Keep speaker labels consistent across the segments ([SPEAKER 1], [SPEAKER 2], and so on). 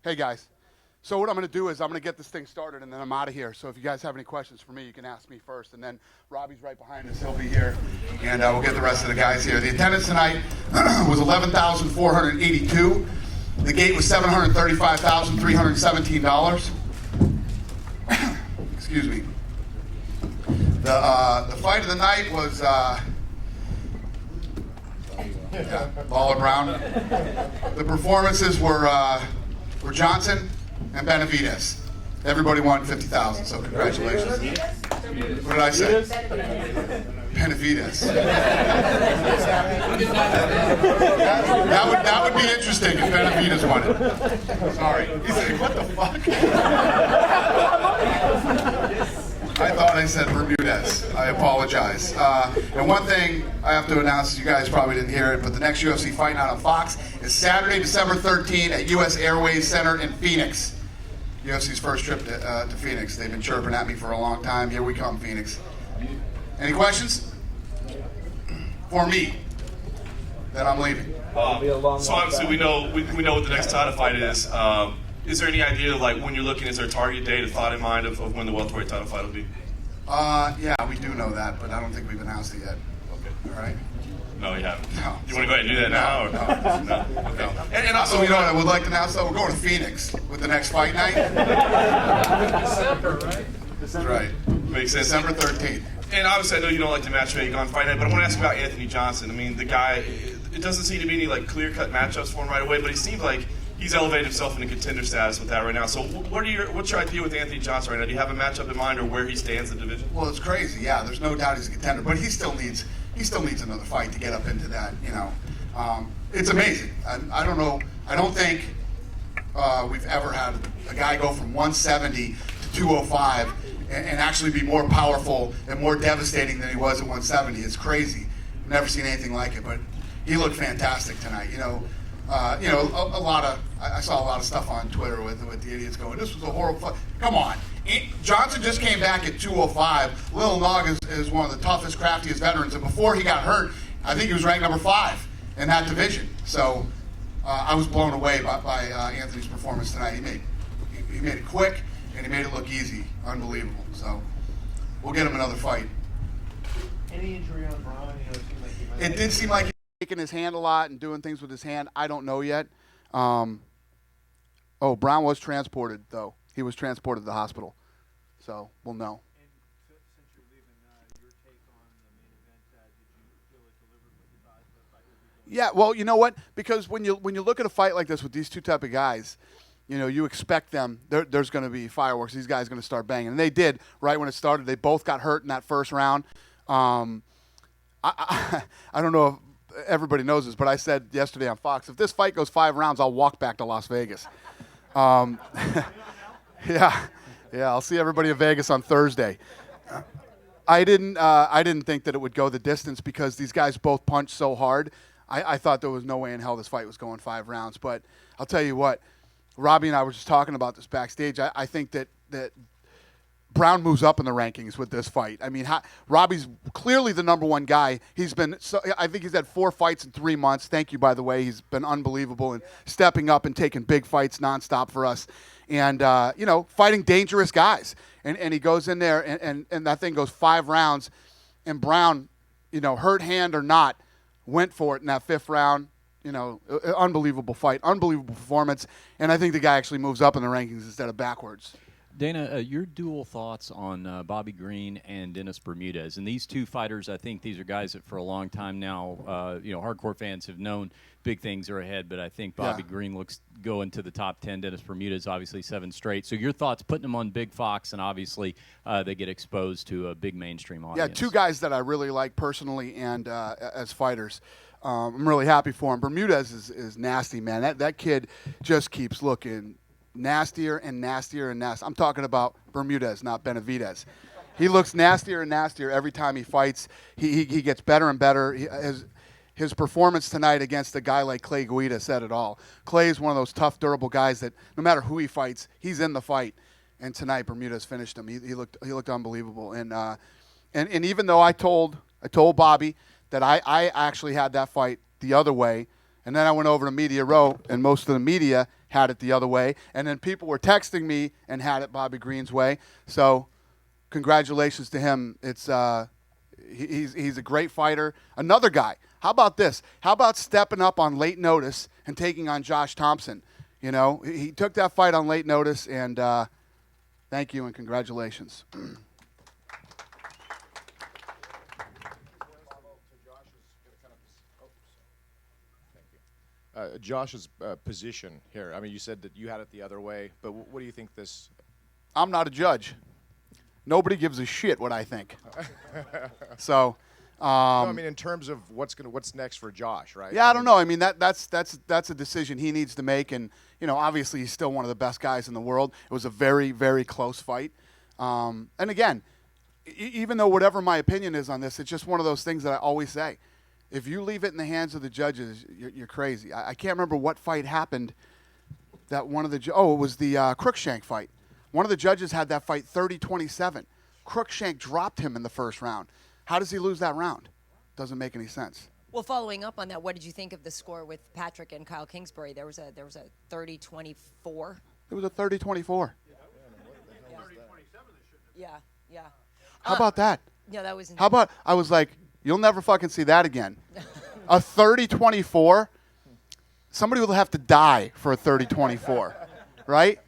[SPEAKER 1] Hey, guys. So what I'm going to do is I'm going to get this thing started, and then I'm out of here. So if you guys have any questions for me, you can ask me first. And then Robbie's right behind us. He'll be here. And we'll get the rest of the guys here. The attendance tonight was 11,482. The gate was $735,317. Excuse me. The fight of the night was Lawler Brown. The performances were Johnson and Benavidez. Everybody won $50,000, so congratulations. What did I say? Benavidez. That would be interesting if Benavidez won it. Sorry. He's like, what the fuck? I thought I said Bermudez. I apologize. And one thing I have to announce, you guys probably didn't hear it, but the next UFC Fight Night on Fox is Saturday, December 13 at US Airways Center in Phoenix. UFC's first trip to Phoenix. They've been chirping at me for a long time. Here we come, Phoenix. Any questions? For me. Then I'm leaving.
[SPEAKER 2] So obviously we know what the next title fight is. Is there any idea, like, when you're looking, is there a target date, a thought in mind of when the welterweight title fight will be?
[SPEAKER 1] Yeah, we do know that, but I don't think we've announced it yet.
[SPEAKER 2] Okay.
[SPEAKER 1] All right?
[SPEAKER 2] No, you haven't.
[SPEAKER 1] No.
[SPEAKER 2] You want to go ahead and do that now? Or? No. Okay.
[SPEAKER 1] No. And also, you know what I would like to announce, though? We're going to Phoenix with the next fight night.
[SPEAKER 3] December, right?
[SPEAKER 1] That's right.
[SPEAKER 2] Makes sense.
[SPEAKER 1] December 13th.
[SPEAKER 2] And obviously, I know you don't like to match make on fight night, but I want to ask about Anthony Johnson. I mean, the guy, it doesn't seem to be any like clear-cut matchups for him right away, but he seems like he's elevated himself into contender status with that right now. So what's your idea with Anthony Johnson right now? Do you have a matchup in mind or where he stands in the division?
[SPEAKER 1] Well, it's crazy. Yeah, there's no doubt he's a contender, but he still needs another fight to get up into that. You know, it's amazing. I don't know. I don't think we've ever had a guy go from 170 to 205 and actually be more powerful and more devastating than he was at 170. It's crazy. Never seen anything like it. But he looked fantastic tonight. I saw a lot of stuff on Twitter with the idiots going, this was a horrible fight. Come on. Johnson just came back at 205. Lil Nog is one of the toughest, craftiest veterans. And before he got hurt, I think he was ranked number 5 in that division. So I was blown away by Anthony's performance tonight. He made it quick, and he made it look easy. Unbelievable. So we'll get him another fight.
[SPEAKER 3] Any injury on Bryant?
[SPEAKER 1] It did seem like he was taking his hand a lot and doing things with his hand. I don't know yet. Brown was transported, though. He was transported to the hospital. So we'll know.
[SPEAKER 3] And since you're leaving, your take on the main event, did you feel it delivered what you thought the fight would be going?
[SPEAKER 1] Yeah, well, you know what? Because when you look at a fight like this with these two type of guys, you expect them. There's going to be fireworks. These guys are going to start banging, and they did right when it started. They both got hurt in that first round. I don't know if everybody knows this, but I said yesterday on Fox, if this fight goes 5 rounds, I'll walk back to Las Vegas. Yeah, I'll see everybody in Vegas on Thursday. I didn't think that it would go the distance because these guys both punched so hard. I thought there was no way in hell this fight was going 5 rounds. But I'll tell you what, Robbie and I were just talking about this backstage. I think that Brown moves up in the rankings with this fight. I mean, Robbie's clearly the number 1 guy. I think he's had 4 fights in 3 months. Thank you, by the way. He's been unbelievable and stepping up and taking big fights nonstop for us. And, fighting dangerous guys. And he goes in there, and that thing goes 5 rounds. And Brown, hurt hand or not, went for it in that 5th round. Unbelievable fight, unbelievable performance. And I think the guy actually moves up in the rankings instead of backwards.
[SPEAKER 4] Dana, your dual thoughts on Bobby Green and Dennis Bermudez. And these two fighters, I think these are guys that for a long time now, hardcore fans have known big things are ahead. But I think Bobby Green looks going to the top 10. Dennis Bermudez, obviously 7 straight. So your thoughts, putting them on Big Fox, and obviously they get exposed to a big mainstream audience.
[SPEAKER 1] Yeah, 2 guys that I really like personally and as fighters. I'm really happy for him. Bermudez is nasty, man. That kid just keeps looking nastier and nastier and nastier. I'm talking about Bermudez, not Benavidez. He looks nastier and nastier every time he fights. He gets better and better. His performance tonight against a guy like Clay Guida said it all. Clay is one of those tough, durable guys that no matter who he fights, he's in the fight. And tonight Bermudez finished him. He looked unbelievable. And even though I told Bobby that I actually had that fight the other way, and then I went over to Media Row, and most of the media had it the other way. And then people were texting me and had it Bobby Green's way. So congratulations to him. It's he's a great fighter. Another guy. How about this? How about stepping up on late notice and taking on Josh Thompson? You know, he took that fight on late notice, and thank you and congratulations.
[SPEAKER 5] Josh's position here. I mean, you said that you had it the other way, but what do you think this?
[SPEAKER 1] I'm not a judge. Nobody gives a shit what I think. So,
[SPEAKER 5] No, I mean, in terms of what's next for Josh, right?
[SPEAKER 1] yeah, I don't know. I mean, that's a decision he needs to make, and you know, obviously he's still one of the best guys in the world. It was a very, very close fight, and again, even though whatever my opinion is on this, it's just one of those things that I always say. If you leave it in the hands of the judges, you're crazy. I can't remember what fight happened. That one of the it was the Crookshank fight. One of the judges had that fight 30-27. Crookshank dropped him in the first round. How does he lose that round? Doesn't make any sense.
[SPEAKER 6] Well, following up on that, what did you think of the score with Patrick and Kyle Kingsbury? There was a 30-24.
[SPEAKER 1] It was a 30-24.
[SPEAKER 6] Yeah, yeah.
[SPEAKER 1] How about that?
[SPEAKER 6] No, that was.
[SPEAKER 1] How about I was like, you'll never fucking see that again. A 30-24. Somebody will have to die for a 30-24, right?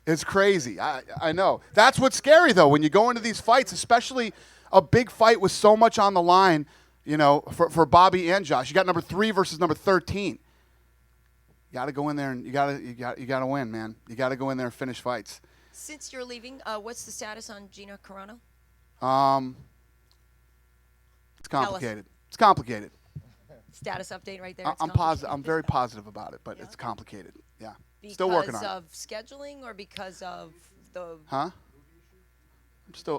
[SPEAKER 1] It's crazy. I know. That's what's scary, though, when you go into these fights, especially a big fight with so much on the line, you know, for Bobby and Josh. You got number 3 versus number 13. You got to go in there and you got to win, man. You got to go in there and finish fights.
[SPEAKER 6] Since you're leaving, what's the status on Gina Carano?
[SPEAKER 1] It's complicated. It's complicated.
[SPEAKER 6] Status update right there.
[SPEAKER 1] I'm positive. I'm very positive about it, but it's complicated. Yeah. Still working on it.
[SPEAKER 6] Because of scheduling or because of the?
[SPEAKER 1] Huh?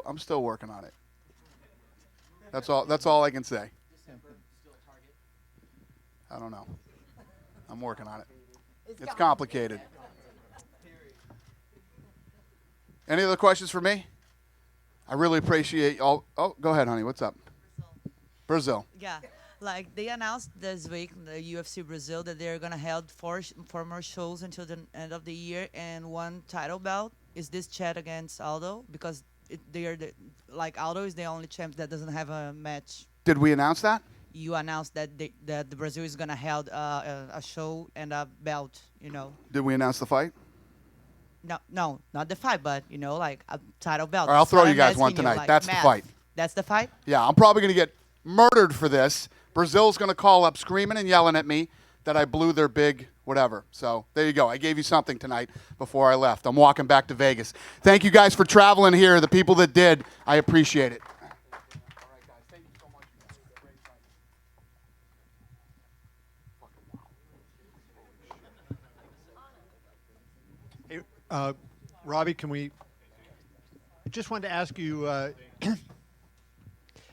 [SPEAKER 1] I'm still working on it. That's all I can say. I don't know. I'm working on it. It's complicated. Any other questions for me? I really appreciate all. Oh, go ahead, honey. What's up? Brazil.
[SPEAKER 7] Yeah, like they announced this week, the UFC Brazil, that they're gonna hold four more shows until the end of the year and one title bout. Is this Chad against Aldo? Because Aldo is the only champ that doesn't have a match.
[SPEAKER 1] Did we announce that?
[SPEAKER 7] You announced that the Brazil is gonna hold a show and a belt. You know.
[SPEAKER 1] Did we announce the fight?
[SPEAKER 7] No, not the fight, but like a title belt.
[SPEAKER 1] All right, I'll throw
[SPEAKER 7] So
[SPEAKER 1] you
[SPEAKER 7] I'm
[SPEAKER 1] guys one
[SPEAKER 7] asking
[SPEAKER 1] tonight.
[SPEAKER 7] like,
[SPEAKER 1] That's the
[SPEAKER 7] math.
[SPEAKER 1] fight.
[SPEAKER 7] That's the fight.
[SPEAKER 1] Yeah, I'm probably gonna get murdered for this. Brazil's gonna call up screaming and yelling at me that I blew their big whatever. So there you go. I gave you something tonight before I left. I'm walking back to Vegas. Thank you guys for traveling here. The people that did, I appreciate it. All right, guys. Thank you so much. Great fight.
[SPEAKER 3] Hey, Robbie, can we? Just wanted to ask you.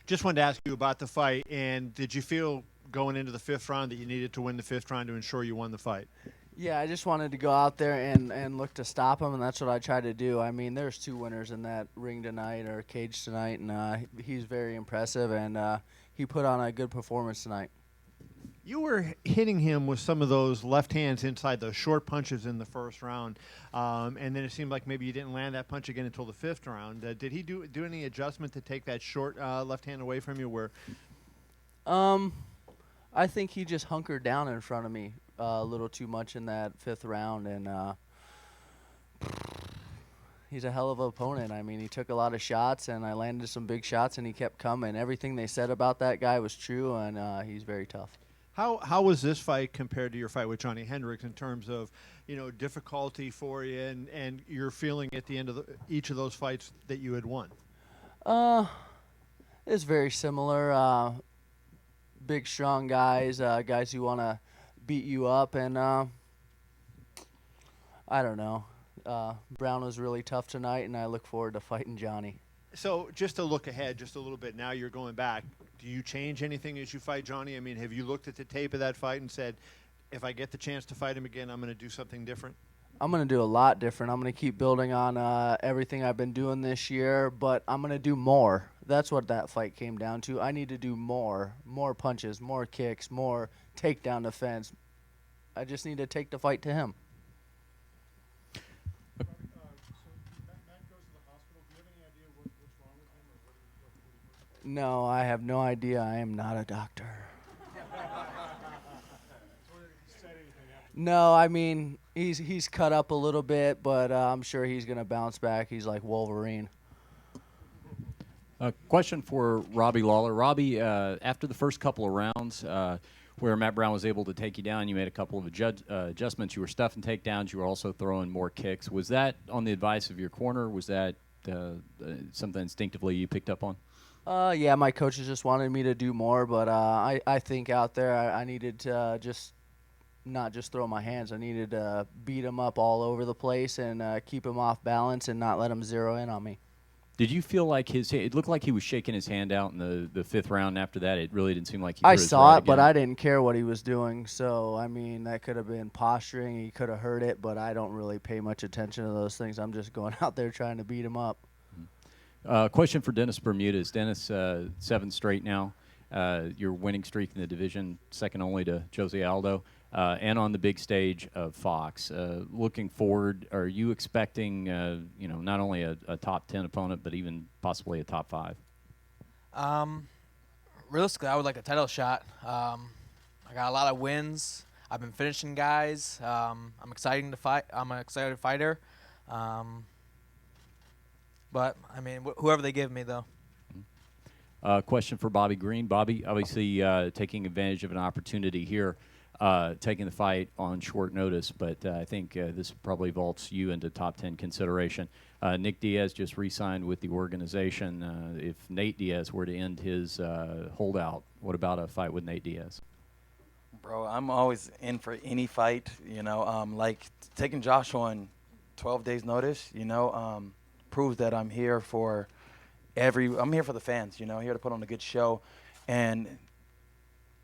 [SPEAKER 3] Just wanted to ask you about the fight, and did you feel going into the 5th round that you needed to win the 5th round to ensure you won the fight?
[SPEAKER 8] Yeah, I just wanted to go out there and look to stop him, and that's what I tried to do. I mean, there's 2 winners in that ring tonight, or cage tonight, and he's very impressive, and he put on a good performance tonight.
[SPEAKER 3] You were hitting him with some of those left hands inside those short punches in the 1st round, and then it seemed like maybe you didn't land that punch again until the 5th round. Did he do any adjustment to take that short left hand away from you? Where?
[SPEAKER 8] I think he just hunkered down in front of me a little too much in that 5th round, and he's a hell of an opponent. I mean, he took a lot of shots, and I landed some big shots, and he kept coming. Everything they said about that guy was true, and he's very tough.
[SPEAKER 3] How was this fight compared to your fight with Johnny Hendricks in terms of, difficulty for you and your feeling at the end of each of those fights that you had won?
[SPEAKER 8] It's very similar. Big, strong guys, guys who want to beat you up, and I don't know. Brown was really tough tonight, and I look forward to fighting Johnny.
[SPEAKER 3] So just to look ahead just a little bit, now you're going back. Do you change anything as you fight Johnny? I mean, have you looked at the tape of that fight and said, if I get the chance to fight him again, I'm going to do something different?
[SPEAKER 8] I'm going to do a lot different. I'm going to keep building on everything I've been doing this year, but I'm going to do more. That's what that fight came down to. I need to do more punches, more kicks, more takedown defense. I just need to take the fight to him. No, I have no idea. I am not a doctor. No, I mean, he's cut up a little bit, but I'm sure he's going to bounce back. He's like Wolverine.
[SPEAKER 4] Question for Robbie Lawler. Robbie, after the first couple of rounds, where Matt Brown was able to take you down, you made a couple of adjustments. You were stuffing takedowns. You were also throwing more kicks. Was that on the advice of your corner? Was that something instinctively you picked up on?
[SPEAKER 8] Yeah, my coaches just wanted me to do more, but I think out there I needed to not just throw my hands. I needed to beat him up all over the place and keep him off balance and not let him zero in on me.
[SPEAKER 4] Did you feel like it looked like he was shaking his hand out in the fifth round? After that, it really didn't seem like he
[SPEAKER 8] I
[SPEAKER 4] threw his
[SPEAKER 8] saw
[SPEAKER 4] right
[SPEAKER 8] it, but
[SPEAKER 4] again.
[SPEAKER 8] I didn't care what he was doing. So, I mean, that could have been posturing. He could have hurt it, but I don't really pay much attention to those things. I'm just going out there trying to beat him up.
[SPEAKER 4] Question for Dennis Bermudez. Dennis, 7 straight now. Your winning streak in the division, second only to Jose Aldo, and on the big stage of Fox. Looking forward, are you expecting, not only a top 10 opponent, but even possibly a top 5?
[SPEAKER 9] Realistically, I would like a title shot. I got a lot of wins. I've been finishing guys. I'm excited to fight. I'm an excited fighter. But, I mean, whoever they give me, though.
[SPEAKER 4] Question for Bobby Green. Bobby, obviously taking advantage of an opportunity here, taking the fight on short notice, but I think this probably vaults you into top 10 consideration. Nick Diaz just re-signed with the organization. If Nate Diaz were to end his holdout, what about a fight with Nate Diaz?
[SPEAKER 10] Bro, I'm always in for any fight, like taking Josh on 12 days notice, proves that I'm here for I'm here for the fans, here to put on a good show. And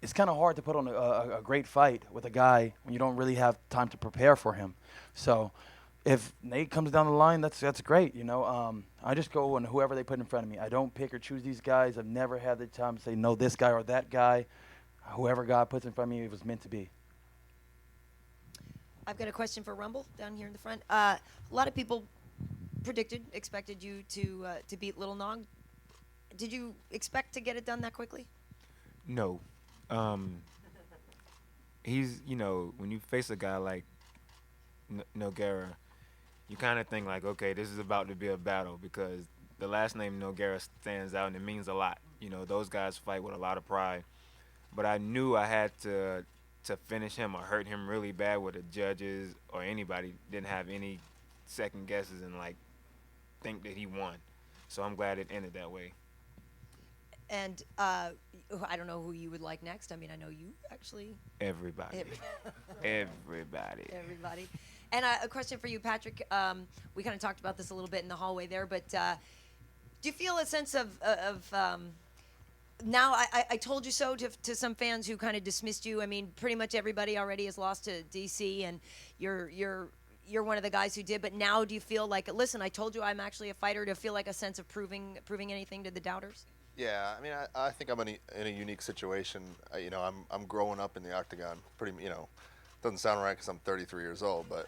[SPEAKER 10] it's kind of hard to put on a great fight with a guy when you don't really have time to prepare for him. So if Nate comes down the line, that's great, I just go on whoever they put in front of me. I don't pick or choose these guys. I've never had the time to say no, this guy or that guy. Whoever God puts in front of me, it was meant to be.
[SPEAKER 6] I've got a question for Rumble down here in the front. A lot of people expected you to beat Little Nog. Did you expect to get it done that quickly?
[SPEAKER 11] No. He's, when you face a guy like Nogueira, you kind of think like, okay, this is about to be a battle because the last name Nogueira stands out and it means a lot. Those guys fight with a lot of pride. But I knew I had to finish him or hurt him really bad where the judges or anybody didn't have any second guesses and think that he won. So I'm glad it ended that way.
[SPEAKER 6] And I don't know who you would like next. I mean, I know you actually.
[SPEAKER 11] Everybody.
[SPEAKER 6] Everybody. And a question for you, Patrick. We kind of talked about this a little bit in the hallway there, but do you feel a sense of now I told you so to some fans who kind of dismissed you? I mean, pretty much everybody already has lost to DC, and you're one of the guys who did. But now, do you feel like, listen, I told you I'm actually a fighter? To feel like a sense of proving anything to the doubters?
[SPEAKER 12] Yeah, I mean, I think I'm in a unique situation. I'm growing up in the octagon. Doesn't sound right because I'm 33 years old, but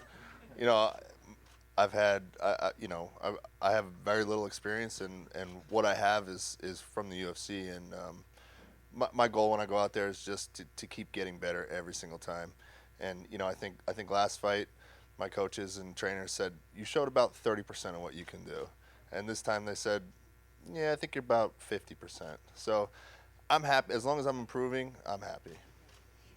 [SPEAKER 12] I've had I have very little experience, and what I have is from the UFC, and my goal when I go out there is just to keep getting better every single time. And I think last fight, my coaches and trainers said you showed about 30% of what you can do, and this time they said, yeah, I think you're about 50%. So I'm happy. As long as I'm improving, I'm happy.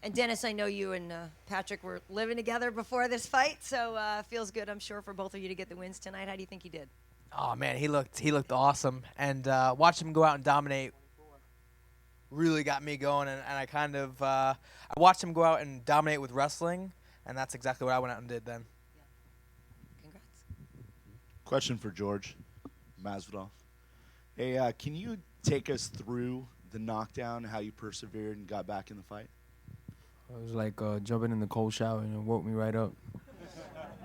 [SPEAKER 6] And Dennis, I know you and Patrick were living together before this fight, so feels good, I'm sure, for both of you to get the wins tonight. How do you think he did?
[SPEAKER 9] Oh man, he looked awesome, and watch him go out and dominate really got me going. And I kind of I watched him go out and dominate with wrestling, and that's exactly what I went out and did then.
[SPEAKER 6] Yeah. Congrats.
[SPEAKER 13] Question for George Masvidal. Hey, can you take us through the knockdown, how you persevered and got back in the fight?
[SPEAKER 14] It was like jumping in the cold shower and it woke me right up.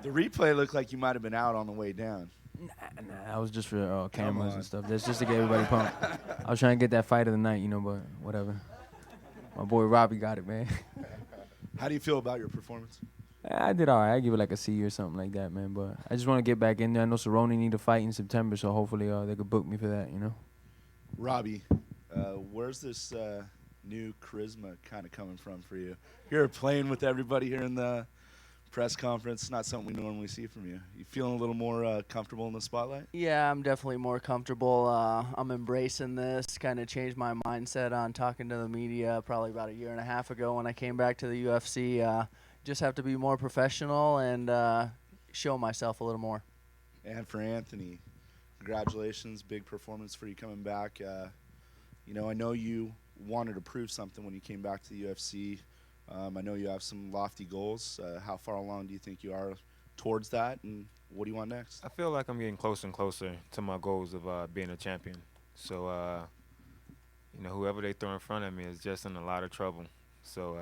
[SPEAKER 13] The replay looked like you might have been out on the way down.
[SPEAKER 14] Nah, that was just for cameras and stuff. That's just to get everybody pumped. I was trying to get that fight of the night, but whatever. My boy Robbie got it, man.
[SPEAKER 13] How do you feel about your performance?
[SPEAKER 14] I did all right. I give it like a C or something like that, man. But I just want to get back in there. I know Cerrone need to fight in September, so hopefully they could book me for that,
[SPEAKER 13] Robbie, Where's this new charisma kind of coming from for you? You're playing with everybody here in the press conference. Not something we normally see from you. You feeling a little more comfortable in the spotlight?
[SPEAKER 8] Yeah, I'm definitely more comfortable. I'm embracing this. Kind of changed my mindset on talking to the media probably about a year and a half ago when I came back to the UFC. Just have to be more professional and show myself a little more.
[SPEAKER 13] And for Anthony, congratulations. Big performance for you coming back. I know you wanted to prove something when you came back to the UFC. I know you have some lofty goals. How far along do you think you are towards that, and what do you want next?
[SPEAKER 11] I feel like I'm getting closer and closer to my goals of being a champion. So, whoever they throw in front of me is just in a lot of trouble. So,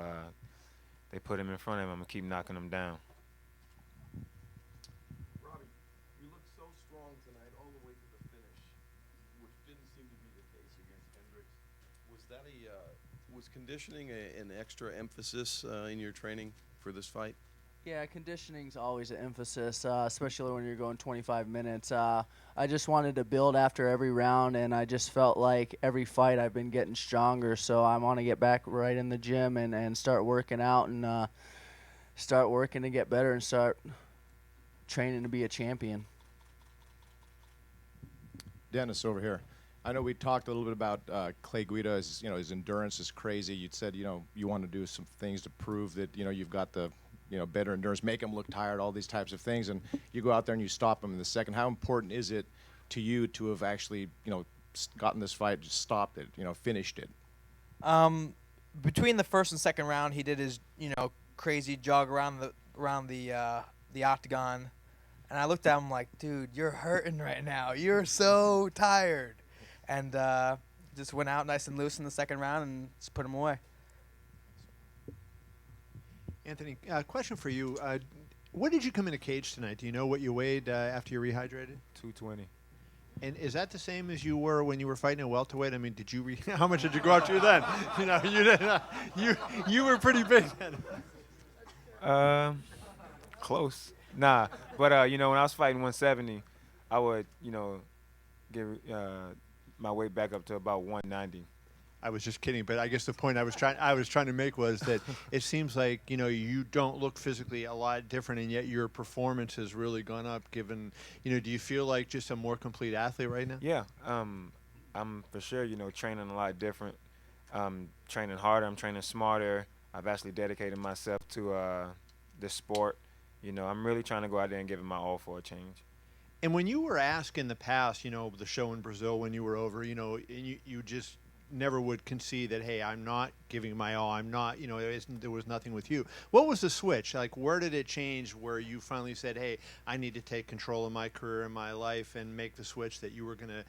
[SPEAKER 11] they put him in front of him. I'm going to keep knocking him down.
[SPEAKER 15] Robbie, you looked so strong tonight all the way to the finish, which didn't seem to be the case against Hendricks. Was conditioning an extra emphasis in your training for this fight?
[SPEAKER 8] Yeah, conditioning's always an emphasis, especially when you're going 25 minutes. I just wanted to build after every round, and I just felt like every fight I've been getting stronger. So I want to get back right in the gym and start working out and start working to get better and start training to be a champion.
[SPEAKER 5] Dennis over here. I know we talked a little bit about Clay Guida. His endurance is crazy. You said you want to do some things to prove that you've got the better endurance, make him look tired, all these types of things, and you go out there and you stop him in the second. How important is it to you to have actually gotten this fight, just stopped it, finished it?
[SPEAKER 9] Between the first and second round, he did his crazy jog around the octagon, and I looked at him like, dude, you're hurting right now. You're so tired. And just went out nice and loose in the second round and just put him away.
[SPEAKER 3] Anthony, question for you. What did you come in a cage tonight? Do you know what you weighed after you rehydrated?
[SPEAKER 11] 220.
[SPEAKER 3] And is that the same as you were when you were fighting at welterweight? I mean, did you how much did you go up to then? You didn't. You were pretty big then.
[SPEAKER 11] Close. Nah, but when I was fighting 170, I would give my weight back up to about 190.
[SPEAKER 3] I was just kidding, but I guess the point I was trying to make was that it seems like you don't look physically a lot different, and yet your performance has really gone up. Given do you feel like just a more complete athlete right now?
[SPEAKER 11] Yeah, I'm for sure training a lot different. I'm training harder. I'm training smarter. I've actually dedicated myself to this sport. I'm really trying to go out there and give it my all for a change.
[SPEAKER 3] And when you were asked in the past, the show in Brazil when you were over, and you just never would concede that, hey, I'm not giving my all. I'm not, there was nothing with you. What was the switch? Like, where did it change where you finally said, hey, I need to take control of my career and my life and make the switch that you were going to,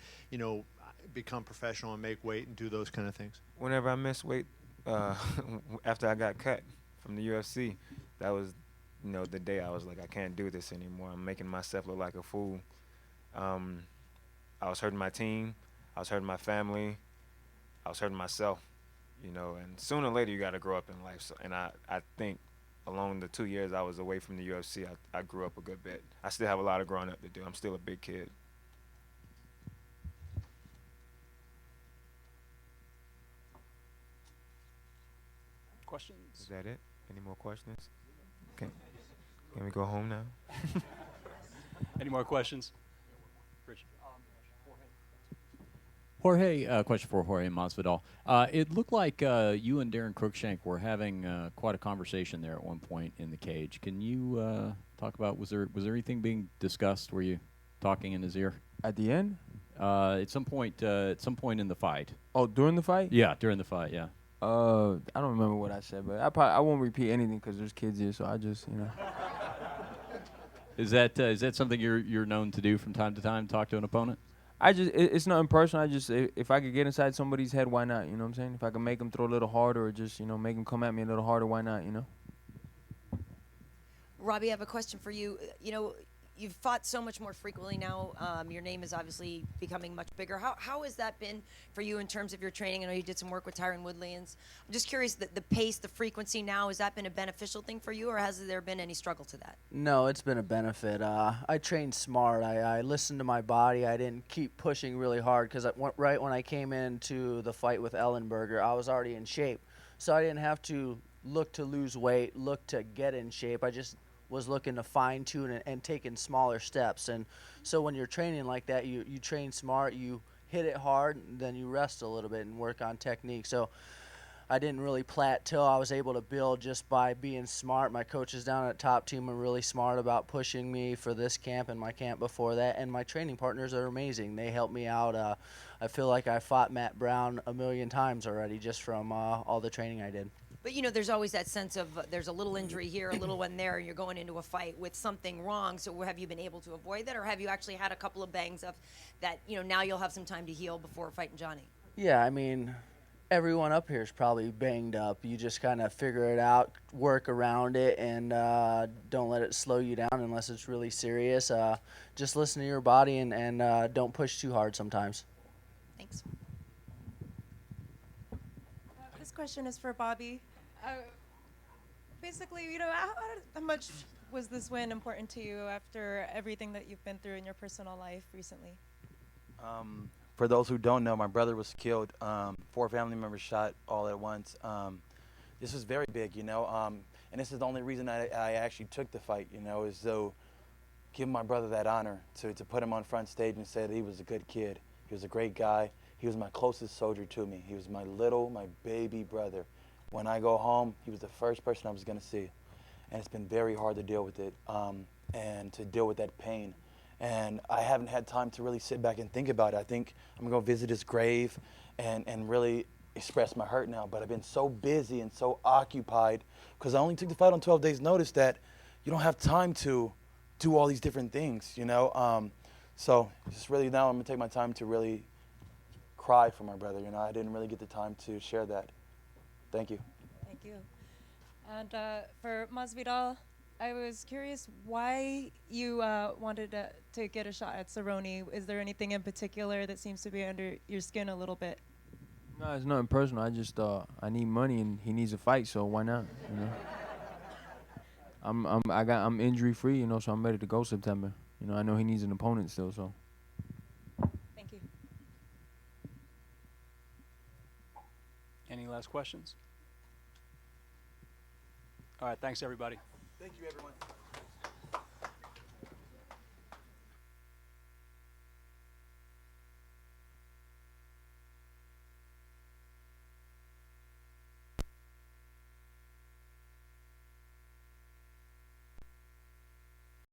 [SPEAKER 3] become professional and make weight and do those kind of things?
[SPEAKER 11] Whenever I missed weight after I got cut from the UFC, that was the day I was like, I can't do this anymore. I'm making myself look like a fool. I was hurting my team. I was hurting my family. I was hurting myself, and sooner or later you got to grow up in life. So, and I think along the 2 years I was away from the UFC, I grew up a good bit. I still have a lot of growing up to do. I'm still a big kid.
[SPEAKER 16] Questions?
[SPEAKER 11] Is that it? Any more questions? Can we go home now?
[SPEAKER 16] Any more questions? Rich.
[SPEAKER 4] Jorge, question for Jorge Masvidal. It looked like you and Darren Cruikshank were having quite a conversation there at one point in the cage. Can you talk about was there anything being discussed? Were you talking in his ear
[SPEAKER 14] at the end?
[SPEAKER 4] At some point in the fight.
[SPEAKER 14] Oh, during the fight?
[SPEAKER 4] Yeah, during the fight. Yeah.
[SPEAKER 14] I don't remember what I said, but I won't repeat anything because there's kids here, so I just
[SPEAKER 4] Is that something you're known to do from time to time? Talk to an opponent?
[SPEAKER 14] It's nothing personal. If I could get inside somebody's head, why not? You know what I'm saying? If I can make them throw a little harder or just, make them come at me a little harder, why not,
[SPEAKER 6] Robbie, I have a question for you. you've fought so much more frequently now. Your name is obviously becoming much bigger. How has that been for you in terms of your training? I know you did some work with Tyron Woodley, and I'm just curious, the pace, the frequency now, has that been a beneficial thing for you, or has there been any struggle to that?
[SPEAKER 8] No, it's been a benefit. I trained smart. I listened to my body. I didn't keep pushing really hard because right when I came into the fight with Ellenberger, I was already in shape. So I didn't have to look to lose weight, look to get in shape. I just was looking to fine tune and taking smaller steps. And so when you're training like that, you train smart, you hit it hard, and then you rest a little bit and work on technique. So I didn't really plateau. I was able to build just by being smart. My coaches down at Top Team were really smart about pushing me for this camp and my camp before that. And my training partners are amazing. They help me out. I feel like I fought Matt Brown a million times already just from all the training I did.
[SPEAKER 6] But, there's always that sense of there's a little injury here, a little one there, and you're going into a fight with something wrong. So have you been able to avoid that, or have you actually had a couple of bangs up that, now you'll have some time to heal before fighting Johnny?
[SPEAKER 8] Yeah, I mean, everyone up here is probably banged up. You just kind of figure it out, work around it, and don't let it slow you down unless it's really serious. Just listen to your body and don't push too hard sometimes.
[SPEAKER 6] Thanks.
[SPEAKER 17] This question is for Bobby. Basically, how much was this win important to you after everything that you've been through in your personal life recently?
[SPEAKER 10] For those who don't know, my brother was killed. 4 family members shot all at once. This was very big, and this is the only reason I actually took the fight, is to give my brother that honor, to put him on front stage and say that he was a good kid. He was a great guy. He was my closest soldier to me. He was my baby brother. When I go home, he was the first person I was going to see. And it's been very hard to deal with it and to deal with that pain. And I haven't had time to really sit back and think about it. I think I'm going to go visit his grave and really express my hurt now. But I've been so busy and so occupied because I only took the fight on 12 days' notice that you don't have time to do all these different things, So just really now I'm going to take my time to really cry for my brother. I didn't really get the time to share that. Thank you.
[SPEAKER 17] Thank you. And for Masvidal, I was curious why you wanted to get a shot at Cerrone. Is there anything in particular that seems to be under your skin a little bit?
[SPEAKER 14] No, it's nothing personal. I just I need money and he needs a fight, so why not? I'm injury free, so I'm ready to go September. I know he needs an opponent still, so.
[SPEAKER 17] Thank you.
[SPEAKER 16] Any last questions? All right, thanks everybody.
[SPEAKER 2] Thank you, everyone.